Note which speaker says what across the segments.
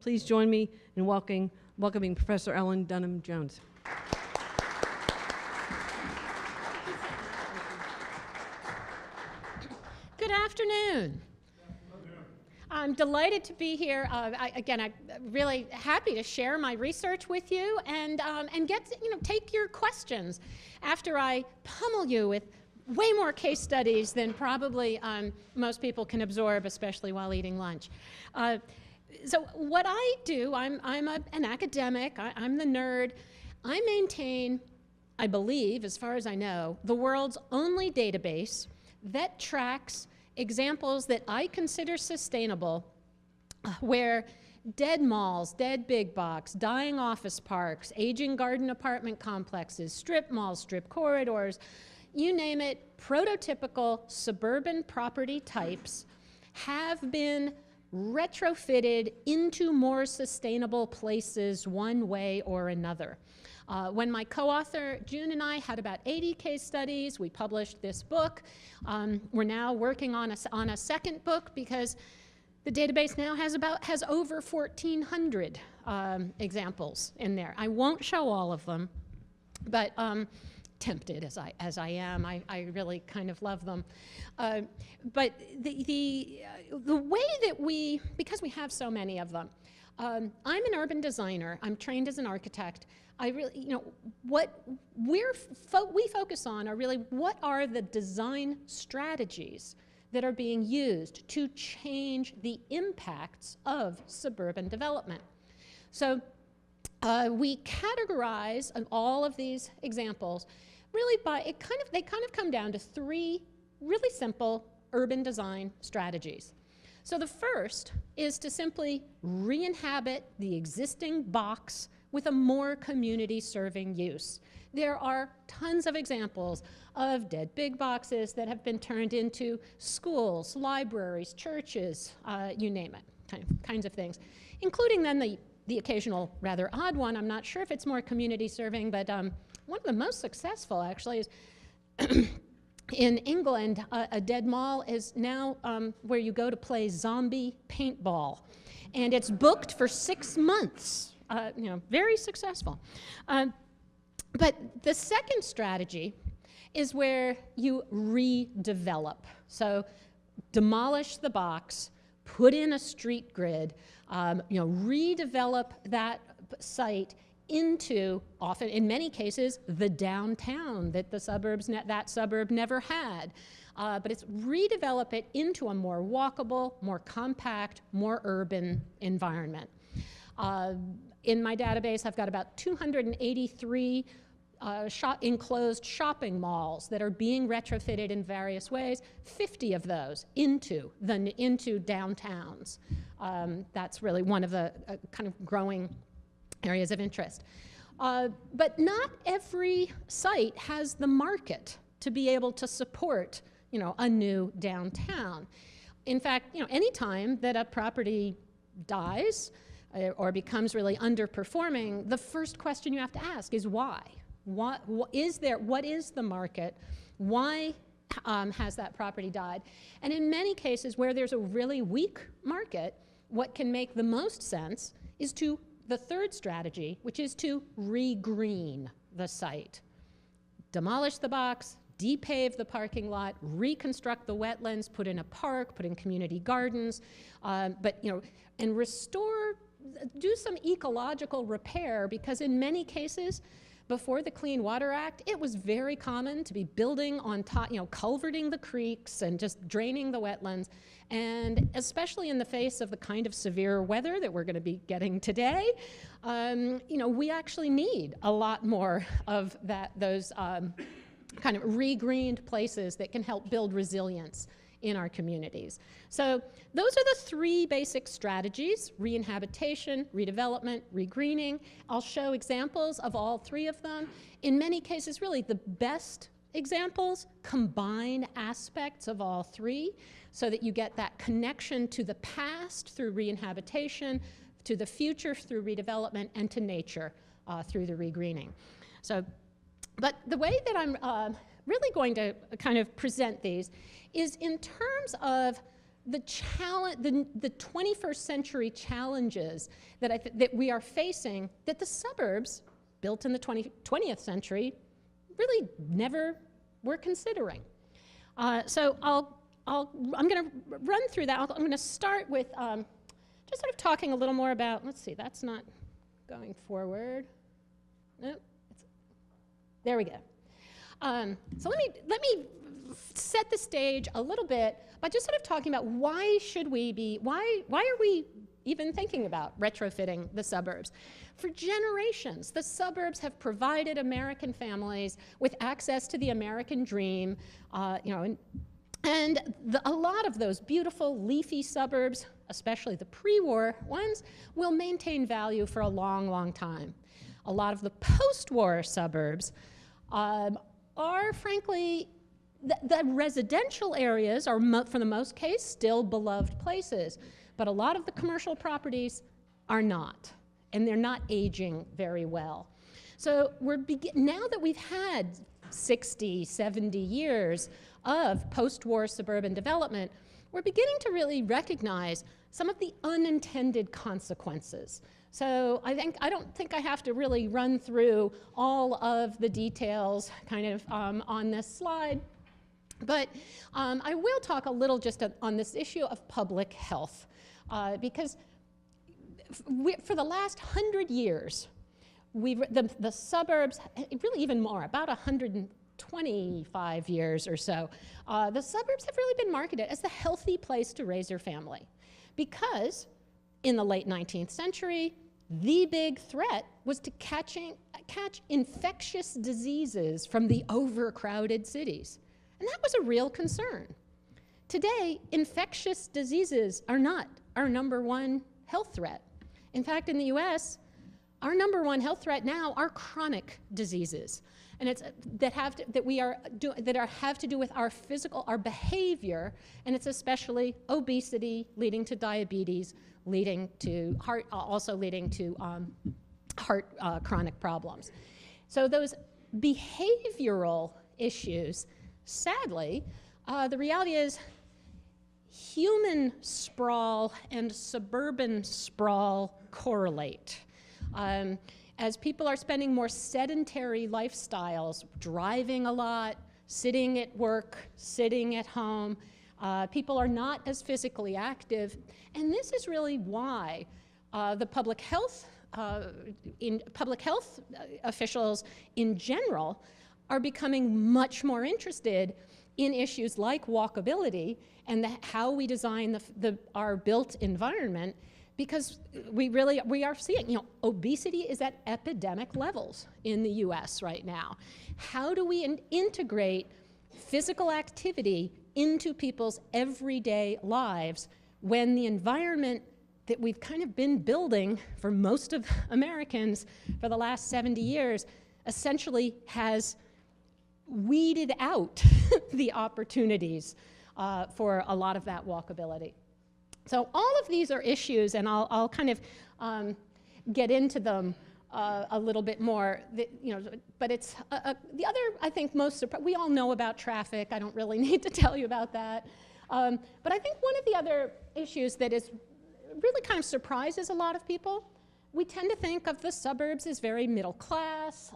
Speaker 1: Please join me in welcoming Professor Ellen Dunham-Jones.
Speaker 2: Good afternoon. I'm delighted to be here. I'm really happy to share my research with you and get to, take your questions after I pummel you with way more case studies than probably most people can absorb, especially while eating lunch. So what I do, I'm an academic, I'm the nerd. I maintain, I believe, as far as I know, the world's only database that tracks examples that I consider sustainable, where dead malls, dead big box, dying office parks, aging garden apartment complexes, strip malls, strip corridors, you name it, prototypical suburban property types have been retrofitted into more sustainable places one way or another. When my co-author June and I had about 80 case studies, we published this book. We're now working on a second book because the database now has over 1,400 examples in there. I won't show all of them, but tempted as I am, I really kind of love them. But the way that because we have so many of them, I'm an urban designer. I'm trained as an architect. I really, what we focus on are really what are the design strategies that are being used to change the impacts of suburban development. So we categorize all of these examples really by, they kind of come down to three really simple urban design strategies. So the first is to simply re-inhabit the existing box with a more community-serving use. There are tons of examples of dead big boxes that have been turned into schools, libraries, churches, you name it, kinds of things, including then the occasional rather odd one. I'm not sure if it's more community-serving, but one of the most successful actually is in England, a dead mall is now where you go to play zombie paintball. And it's booked for 6 months, very successful. But the second strategy is where you redevelop. So demolish the box, put in a street grid, redevelop that site into, often in many cases, the downtown that that suburb never had. But it's redevelop it into a more walkable, more compact, more urban environment. In my database, I've got about 283 enclosed shopping malls that are being retrofitted in various ways, 50 of those into downtowns. That's really one of the kind of growing areas of interest. But not every site has the market to be able to support, a new downtown. In fact, any time that a property dies or becomes really underperforming, the first question you have to ask is why? What is the market? Why has that property died? And in many cases where there's a really weak market, what can make the most sense is the third strategy, which is to regreen the site. Demolish the box, depave the parking lot, reconstruct the wetlands, put in a park, put in community gardens, and restore, do some ecological repair, because in many cases, before the Clean Water Act, it was very common to be building on top, culverting the creeks and just draining the wetlands. And especially in the face of the kind of severe weather that we're going to be getting today, we actually need a lot more of those kind of regreened places that can help build resilience in our communities. So those are the three basic strategies: re-inhabitation, redevelopment, regreening. I'll show examples of all three of them. In many cases, really the best examples combine aspects of all three so that you get that connection to the past through re-inhabitation, to the future through redevelopment, and to nature through the regreening. But the way that I'm really going to kind of present these is in terms of the 21st century challenges that we are facing that the suburbs built in the 20th century really never were considering. So I'm going to run through that. I'm going to start with just sort of talking a little more about, let's see, that's not going forward. Nope. There we go. So let me set the stage a little bit by just sort of talking about why are we even thinking about retrofitting the suburbs? For generations, the suburbs have provided American families with access to the American dream, and a lot of those beautiful leafy suburbs, especially the pre-war ones, will maintain value for a long, long time. A lot of the post-war suburbs are frankly, the residential areas are, for the most case, still beloved places, but a lot of the commercial properties are not, and they're not aging very well. So now that we've had 60, 70 years of post-war suburban development, we're beginning to really recognize some of the unintended consequences. So I don't think I have to really run through all of the details kind of on this slide, but I will talk a little just on this issue of public health, because for the last 100 years, the suburbs, really even more, about 125 years or so, the suburbs have really been marketed as the healthy place to raise your family, because in the late 19th century, the big threat was to catch infectious diseases from the overcrowded cities. And that was a real concern. Today, infectious diseases are not our number-one health threat. In fact, in the US, our number-one health threat now are chronic diseases. And it's that have to do with our our behavior, and it's especially obesity leading to diabetes, leading to heart chronic problems. So those behavioral issues, sadly, the reality is human sprawl and suburban sprawl correlate. As people are spending more sedentary lifestyles, driving a lot, sitting at work, sitting at home, people are not as physically active, and this is really why the public health officials in general are becoming much more interested in issues like walkability and how we design our built environment, because we are seeing, obesity is at epidemic levels in the US right now. How do we integrate physical activity into people's everyday lives when the environment that we've kind of been building for most of Americans for the last 70 years essentially has weeded out the opportunities for a lot of that walkability? So all of these are issues, and I'll kind of get into them a little bit more. But it's the other, I think, we all know about traffic. I don't really need to tell you about that. But I think one of the other issues that is really kind of surprises a lot of people, we tend to think of the suburbs as very middle class,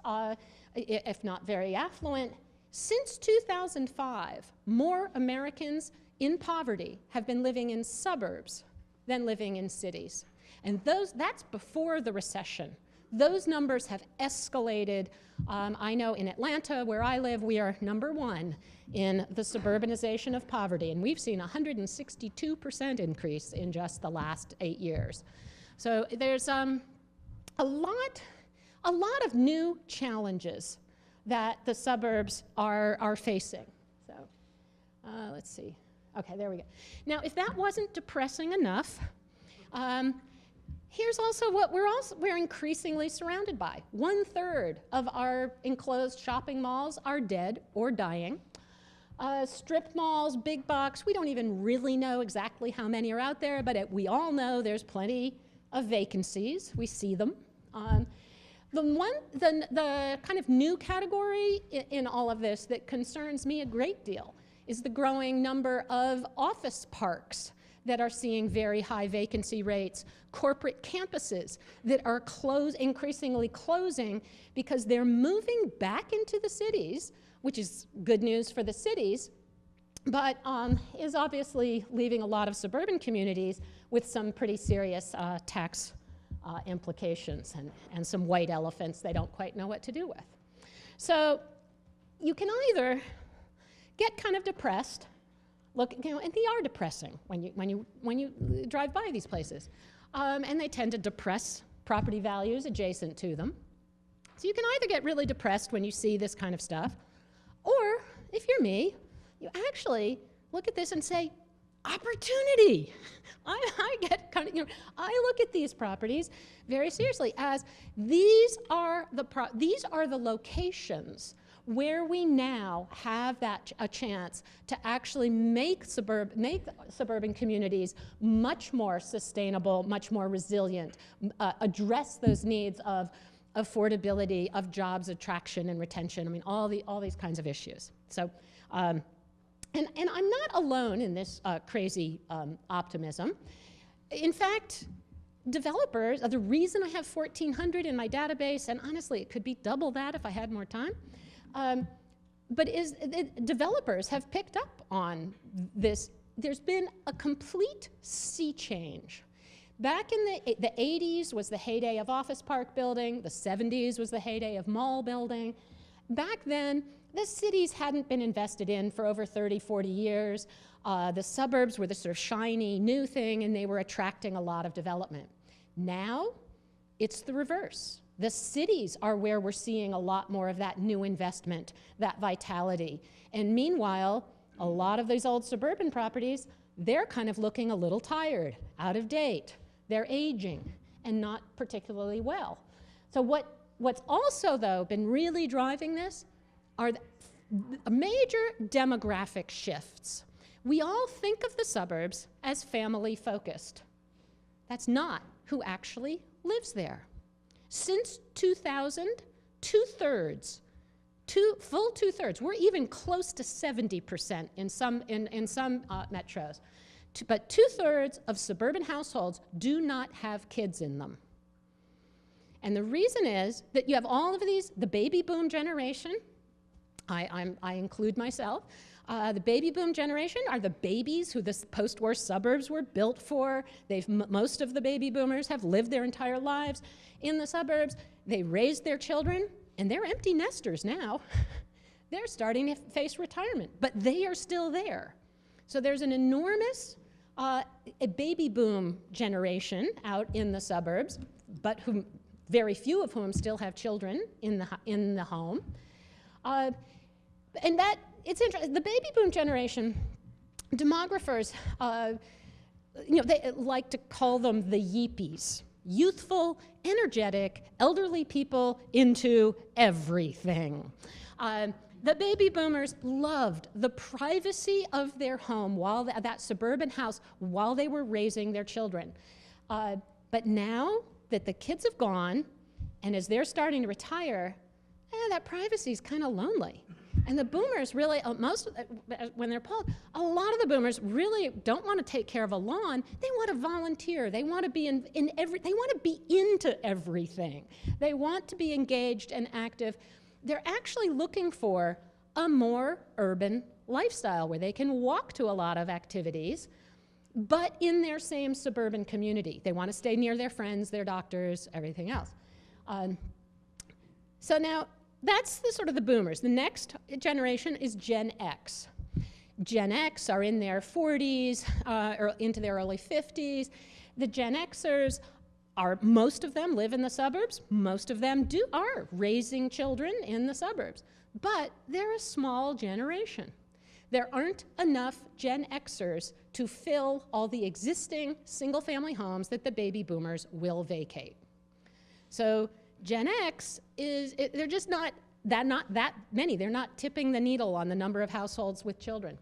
Speaker 2: if not very affluent. Since 2005, more Americans in poverty have been living in suburbs than living in cities. And that's before the recession. Those numbers have escalated. I know in Atlanta, where I live, we are #1 in the suburbanization of poverty, and we've seen a 162% increase in just the last 8 years. So there's a lot of new challenges that the suburbs are facing. So let's see. Okay, there we go. Now, if that wasn't depressing enough, here's also what we're increasingly surrounded by. 1/3 of our enclosed shopping malls are dead or dying. Strip malls, big box, we don't even really know exactly how many are out there, but we all know there's plenty of vacancies. We see them. The kind of new category in all of this that concerns me a great deal is the growing number of office parks that are seeing very high vacancy rates, corporate campuses that are increasingly closing because they're moving back into the cities, which is good news for the cities, but is obviously leaving a lot of suburban communities with some pretty serious tax implications and some white elephants they don't quite know what to do with. So you can either get kind of depressed, and they are depressing when you drive by these places, and they tend to depress property values adjacent to them. So you can either get really depressed when you see this kind of stuff, or if you're me, you actually look at this and say, opportunity. I get kind of, I look at these properties very seriously as these are the locations where we now have a chance to actually make suburban communities much more sustainable, much more resilient, address those needs of affordability, of jobs attraction and retention. I mean, all these kinds of issues. So. And I'm not alone in this crazy optimism. In fact, developers, the reason I have 1,400 in my database, and honestly, it could be double that if I had more time, developers have picked up on this. There's been a complete sea change. Back in the 80s was the heyday of office park building, the 70s was the heyday of mall building. Back then, the cities hadn't been invested in for over 30, 40 years. The suburbs were the sort of shiny new thing, and they were attracting a lot of development. Now, it's the reverse. The cities are where we're seeing a lot more of that new investment, that vitality. And meanwhile, a lot of those old suburban properties, they're kind of looking a little tired, out of date. They're aging, and not particularly well. So what's also, though, been really driving this are major demographic shifts. We all think of the suburbs as family-focused. That's not who actually lives there. Since 2000, full two-thirds, we're even close to 70% in some metros, but two-thirds of suburban households do not have kids in them. And the reason is that you have all of these, the baby boom generation, I include myself. The baby boom generation are the babies who the post-war suburbs were built for. Most of the baby boomers have lived their entire lives in the suburbs. They raised their children, and they're empty nesters now. They're starting to face retirement, but they are still there. So there's an enormous a baby boom generation out in the suburbs, but very few of whom still have children in the home. And that, it's interesting, the baby boom generation, demographers, they like to call them the yeepies. Youthful, energetic, elderly people into everything. The baby boomers loved the privacy of their home, that suburban house, while they were raising their children. But now that the kids have gone, and as they're starting to retire, that privacy is kind of lonely. And the boomers really, when they're polled, a lot of the boomers really don't want to take care of a lawn. They want to volunteer. They want to be they want to be into everything. They want to be engaged and active. They're actually looking for a more urban lifestyle where they can walk to a lot of activities, but in their same suburban community. They want to stay near their friends, their doctors, everything else. So now, that's the sort of the boomers. The next generation is Gen X. Gen X are in their 40s or into their early 50s. The Gen Xers most of them live in the suburbs. Most of them are raising children in the suburbs. But they're a small generation. There aren't enough Gen Xers to fill all the existing single-family homes that the baby boomers will vacate. So Gen X they're just not that many. They're not tipping the needle on the number of households with children.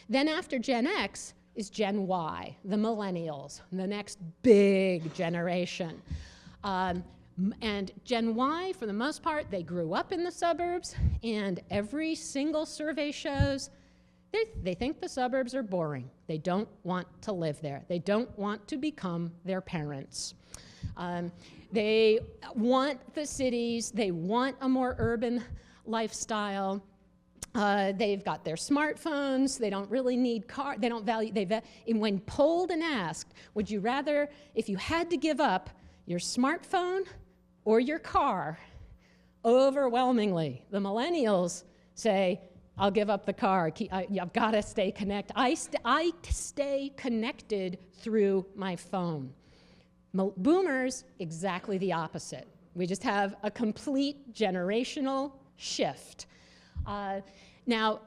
Speaker 2: Then after Gen X is Gen Y, the Millennials, the next big generation. And Gen Y, for the most part, they grew up in the suburbs, and every single survey shows they think the suburbs are boring. They don't want to live there. They don't want to become their parents. They want the cities. They want a more urban lifestyle. They've got their smartphones. They don't really need cars. They don't value, when polled and asked, would you rather, if you had to give up your smartphone or your car, overwhelmingly, the millennials say, I'll give up the car. I've got to stay connected. I stay connected through my phone. Boomers, exactly the opposite. We just have a complete generational shift. Now,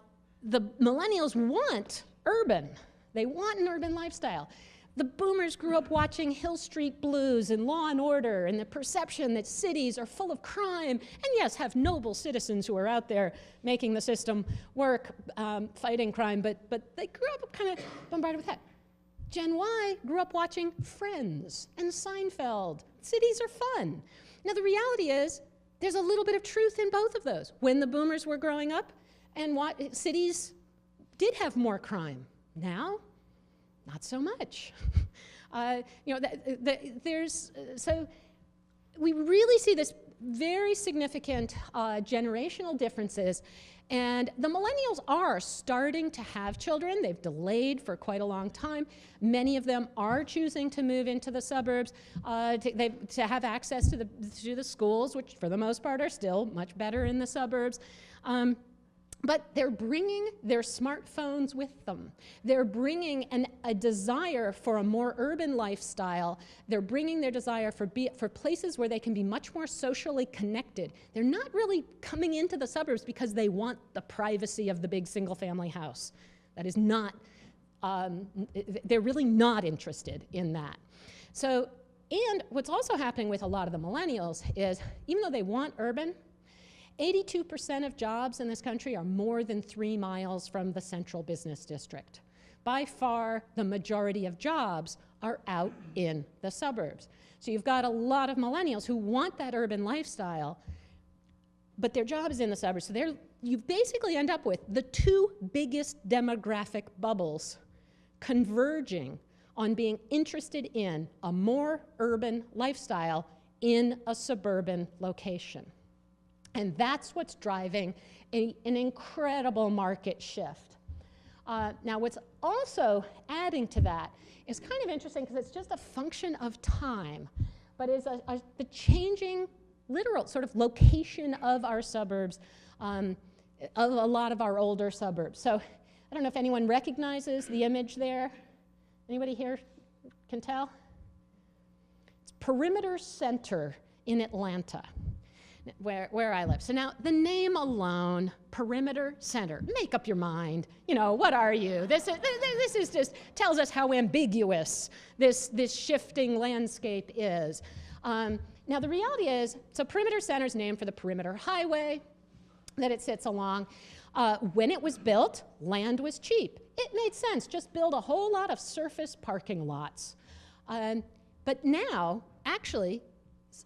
Speaker 2: the millennials want urban. They want an urban lifestyle. The boomers grew up watching Hill Street Blues and Law and Order and the perception that cities are full of crime and, yes, have noble citizens who are out there making the system work, fighting crime, but they grew up kind of bombarded with that. Gen Y grew up watching Friends and Seinfeld. Cities are fun. Now, the reality is there's a little bit of truth in both of those. When the boomers were growing up, and cities did have more crime. Now, not so much. So we really see this very significant generational differences, and the millennials are starting to have children. They've delayed for quite a long time. Many of them are choosing to move into the suburbs to have access to the schools, which for the most part are still much better in the suburbs. But they're bringing their smartphones with them. They're bringing a desire for a more urban lifestyle. They're bringing their desire for places where they can be much more socially connected. They're not really coming into the suburbs because they want the privacy of the big single-family house. That is not, they're really not interested in that. So, and what's also happening with a lot of the millennials is, even though they want urban, 82% of jobs in this country are more than 3 miles from the central business district. By far, the majority of jobs are out in the suburbs. So you've got a lot of millennials who want that urban lifestyle, but their job is in the suburbs. So you basically end up with the 2 biggest demographic bubbles converging on being interested in a more urban lifestyle in a suburban location. And that's what's driving an incredible market shift. Now, what's also adding to that is kind of interesting because it's just a function of time, but is the changing literal sort of location of our suburbs, of a lot of our older suburbs. So I don't know if anyone recognizes the image there. Anybody here can tell? It's Perimeter Center in Atlanta, where I live. So now, the name alone, Perimeter Center, make up your mind. You know, what are you? This is just tells us how ambiguous this shifting landscape is. Now, the reality is, so Perimeter Center is named for the perimeter highway that it sits along. When it was built, land was cheap. It made sense. Just build a whole lot of surface parking lots. But now, actually,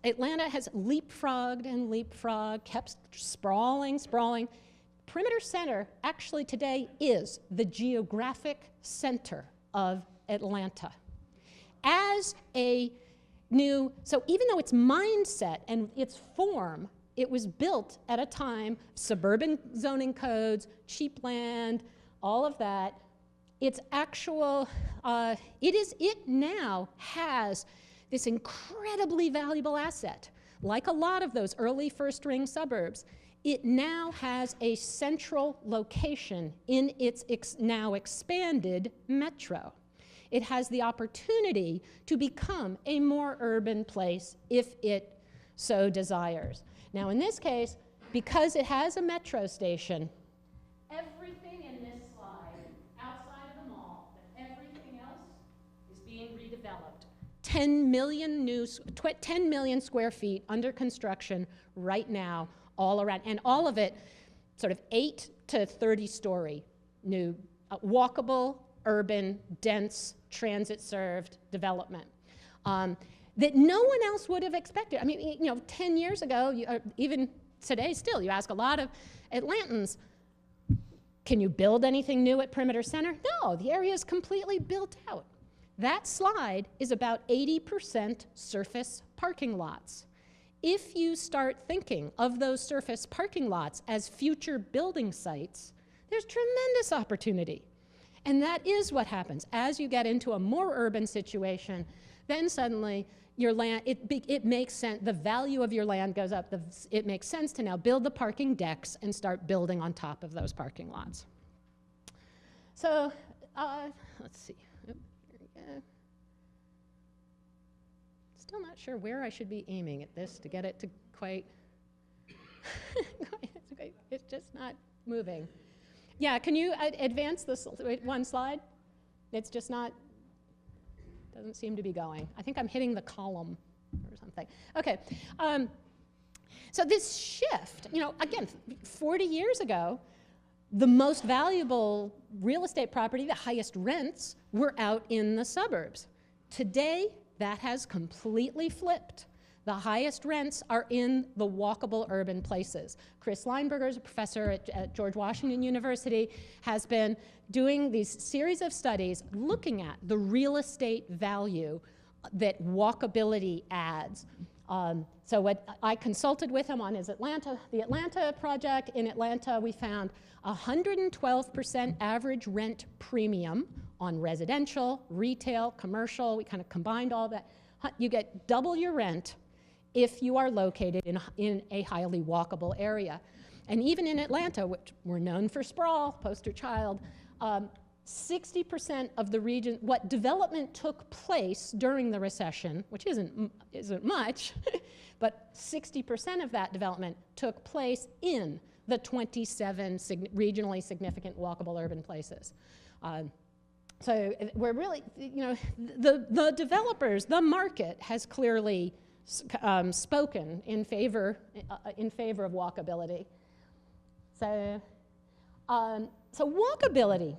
Speaker 2: Atlanta has leapfrogged, kept sprawling. Perimeter Center actually today is the geographic center of Atlanta. So even though its mindset and its form, it was built at a time, suburban zoning codes, cheap land, all of that, it now has this incredibly valuable asset. Like a lot of those early first-ring suburbs, it now has a central location in its now expanded metro. It has the opportunity to become a more urban place if it so desires. Now, in this case, because it has a metro station, everything in this slide, outside of the mall, but everything else is being redeveloped. 10 million square feet under construction right now, all around, and all of it sort of 8 to 30-story new walkable, urban, dense, transit-served development that no one else would have expected. I mean, 10 years ago, even today still, you ask a lot of Atlantans, Can you build anything new at Perimeter Center? No, the area is completely built out. That slide is about 80% surface parking lots. If you start thinking of those surface parking lots as future building sites, there's tremendous opportunity. And that is what happens. As you get into a more urban situation, then suddenly your land, it makes sense, the value of your land goes up. It makes sense to now build the parking decks and start building on top of those parking lots. So, let's see. Oop, here we go. Still not sure where I should be aiming at this to get it to quite, it's just not moving. Yeah, can you advance this one slide? It's just not, doesn't seem to be going. I think I'm hitting the column or something. Okay, so this shift, you know, again, 40 years ago, the most valuable real estate property, the highest rents, were out in the suburbs. Today, that has completely flipped. The highest rents are in the walkable urban places. Chris Lineberger is a professor at George Washington University, has been doing these series of studies looking at the real estate value that walkability adds. So what I consulted with him on is the Atlanta project. In Atlanta, we found 112% average rent premium on residential, retail, commercial. We kind of combined all that. You get double your rent if you are located in a highly walkable area. And even in Atlanta, which we're known for sprawl, poster child, 60% of the region, what development took place during the recession, which isn't much, but 60% of that development took place in the 27 regionally significant walkable urban places. So we're really, you know, the developers, the market has clearly spoken in favor of walkability. So walkability.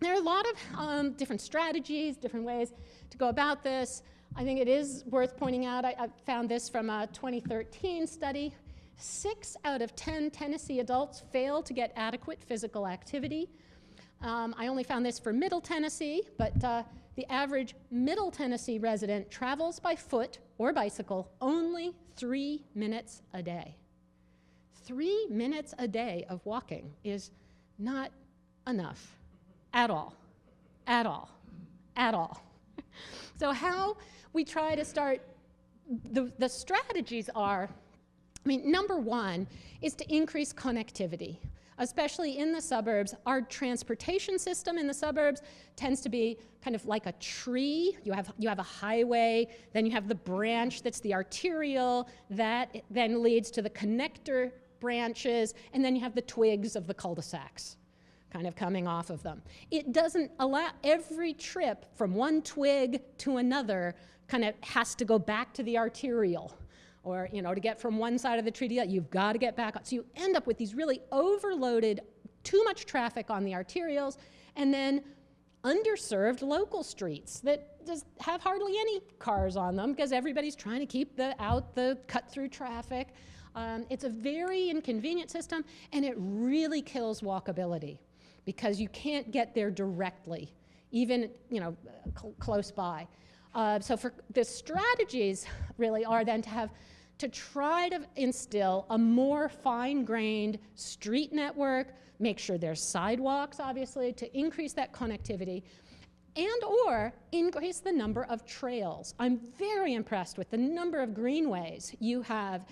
Speaker 2: There are a lot of different strategies, different ways to go about this. I think it is worth pointing out, I found this from a 2013 study. 6 out of 10 Tennessee adults fail to get adequate physical activity. I only found this for Middle Tennessee, but the average Middle Tennessee resident travels by foot or bicycle only 3 minutes a day. 3 minutes a day of walking is not enough at all, at all, at all. So how we try to start, the strategies are, I mean, number one is to increase connectivity. Especially in the suburbs, our transportation system in the suburbs tends to be kind of like a tree. You have a highway, then you have the branch that's the arterial, that then leads to the connector branches, and then you have the twigs of the cul-de-sacs kind of coming off of them. It doesn't allow, every trip from one twig to another kind of has to go back to the arterial. Or, you know, to get from one side of the tree to the other, you've got to get back. So you end up with these really overloaded, too much traffic on the arterials, and then underserved local streets that just have hardly any cars on them because everybody's trying to keep out the cut-through traffic. It's a very inconvenient system, and it really kills walkability because you can't get there directly, even, you know, close by. So for the strategies really are then to try to instill a more fine-grained street network, make sure there's sidewalks, obviously, to increase that connectivity, and or increase the number of trails. I'm very impressed with the number of greenways you have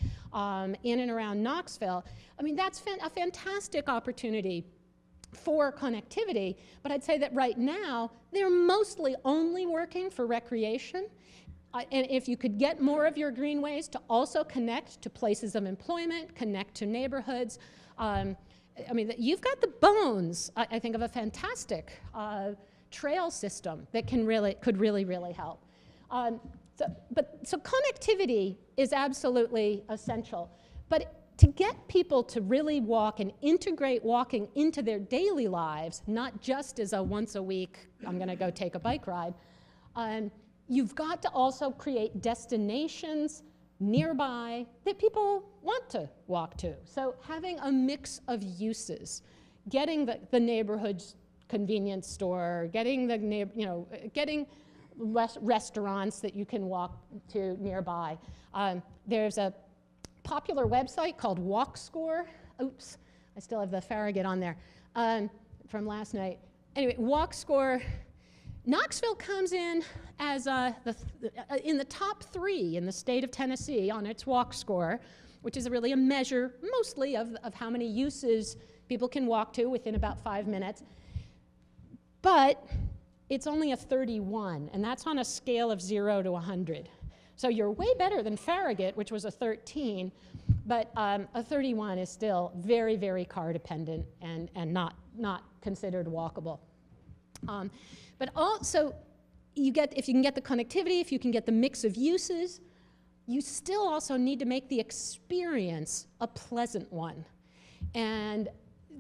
Speaker 2: in and around Knoxville. I mean, that's a fantastic opportunity for connectivity, but I'd say that right now, they're mostly only working for recreation. And if you could get more of your greenways to also connect to places of employment, connect to neighborhoods, I mean, you've got the bones, I think, of a fantastic trail system that could really help. So connectivity is absolutely essential, but to get people to really walk and integrate walking into their daily lives, not just as a once a week, I'm gonna go take a bike ride, you've got to also create destinations nearby that people want to walk to. So having a mix of uses getting the neighborhood's convenience store, getting getting restaurants that you can walk to nearby. There's a popular website called WalkScore. Oops, I still have the Farragut on there from last night. Anyway, WalkScore. Knoxville comes in as in the top 3 in the state of Tennessee on its walk score, which is really a measure mostly of how many uses people can walk to within about 5 minutes. But it's only a 31, and that's on a scale of 0 to 100. So you're way better than Farragut, which was a 13, but a 31 is still very, very car dependent and not considered walkable. But also, if you can get the connectivity, if you can get the mix of uses, you still also need to make the experience a pleasant one. And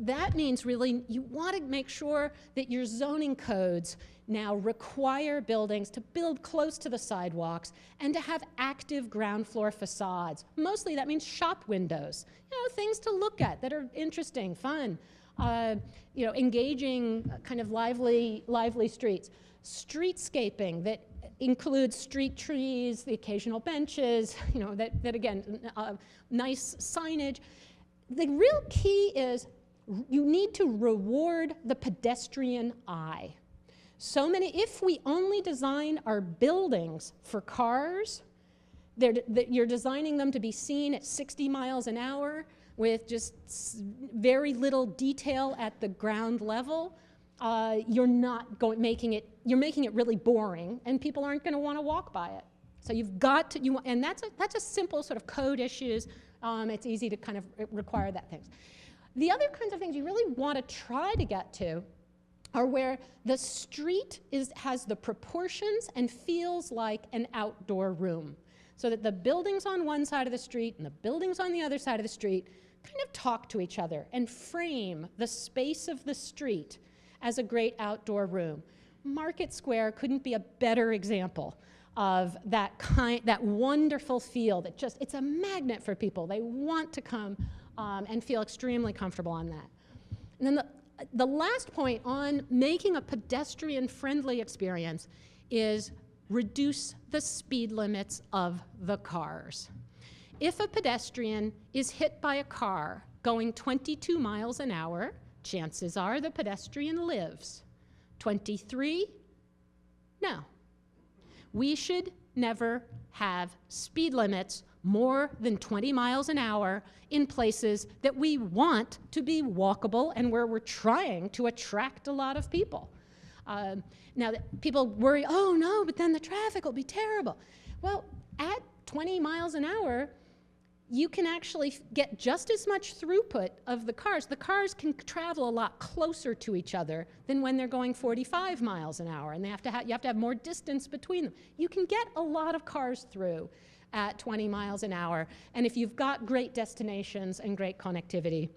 Speaker 2: that means really you want to make sure that your zoning codes now require buildings to build close to the sidewalks and to have active ground floor facades. Mostly that means shop windows, things to look at that are interesting, fun. Engaging, kind of lively streets. Streetscaping that includes street trees, the occasional benches, that again, nice signage. The real key is you need to reward the pedestrian eye. If we only design our buildings for cars, you're designing them to be seen at 60 miles an hour, with just very little detail at the ground level, you're making it really boring, and people aren't going to want to walk by it. So you've got to, and that's a simple sort of code issues. It's easy to kind of require that things. The other kinds of things you really want to try to get to are where the street has the proportions and feels like an outdoor room, so that the buildings on one side of the street and the buildings on the other side of the street kind of talk to each other and frame the space of the street as a great outdoor room. Market Square couldn't be a better example of that wonderful feel that it's a magnet for people. They want to come and feel extremely comfortable on that. And then the last point on making a pedestrian-friendly experience is reduce the speed limits of the cars. If a pedestrian is hit by a car going 22 miles an hour, chances are the pedestrian lives. 23? No. We should never have speed limits more than 20 miles an hour in places that we want to be walkable and where we're trying to attract a lot of people. Now, people worry, oh no, but then the traffic will be terrible. Well, at 20 miles an hour, you can actually get just as much throughput of the cars. The cars can travel a lot closer to each other than when they're going 45 miles an hour, and you have to have more distance between them. You can get a lot of cars through at 20 miles an hour, and if you've got great destinations and great connectivity,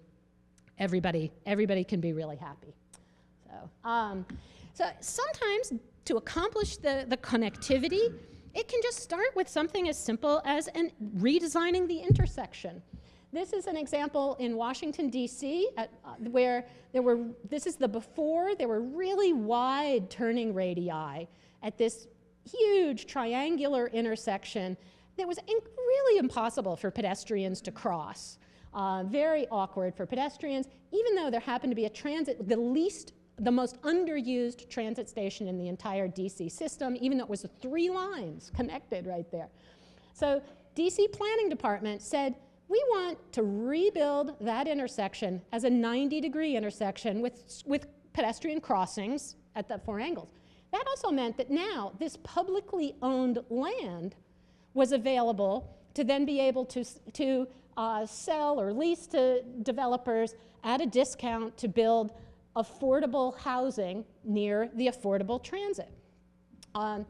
Speaker 2: everybody can be really happy. So sometimes to accomplish the connectivity, it can just start with something as simple as redesigning the intersection. This is an example in Washington, D.C., where this is the before, there were really wide turning radii at this huge triangular intersection that was really impossible for pedestrians to cross. Very awkward for pedestrians, even though there happened to be the most underused transit station in the entire DC system, even though it was 3 lines connected right there. So DC Planning Department said, we want to rebuild that intersection as a 90-degree intersection with pedestrian crossings at the 4 angles. That also meant that now this publicly owned land was available to then be able to sell or lease to developers at a discount to build affordable housing near the affordable transit. The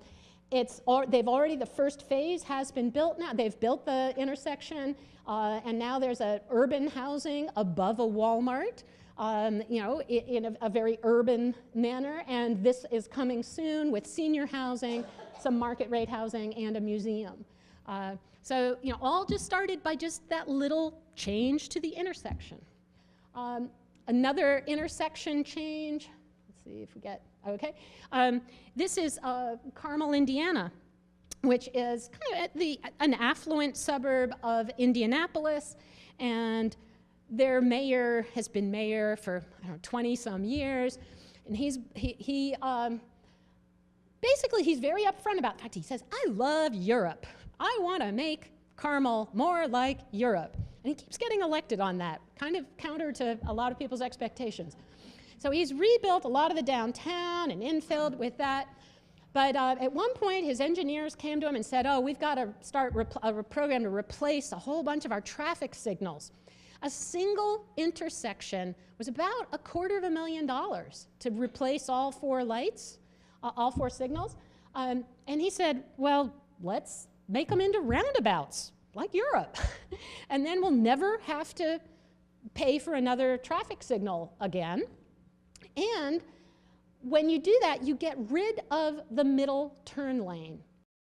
Speaker 2: first phase has been built now. They've built the intersection, and now there's a urban housing above a Walmart, in a very urban manner, and this is coming soon with senior housing, some market rate housing, and a museum. So, all just started by just that little change to the intersection. Another intersection change. Let's see if we get, okay. This is Carmel, Indiana, which is kind of an affluent suburb of Indianapolis, and their mayor has been mayor for, I don't know, 20-some years, and basically he's very upfront about it. In fact, he says, I love Europe. I want to make Carmel more like Europe. And he keeps getting elected on that, kind of counter to a lot of people's expectations. So he's rebuilt a lot of the downtown and infilled with that. But at one point, his engineers came to him and said, oh, we've got to start a program to replace a whole bunch of our traffic signals. A single intersection was about $250,000 to replace all 4 lights, all 4 signals. And he said, well, let's make them into roundabouts, like Europe. And then we'll never have to pay for another traffic signal again. And when you do that, you get rid of the middle turn lane.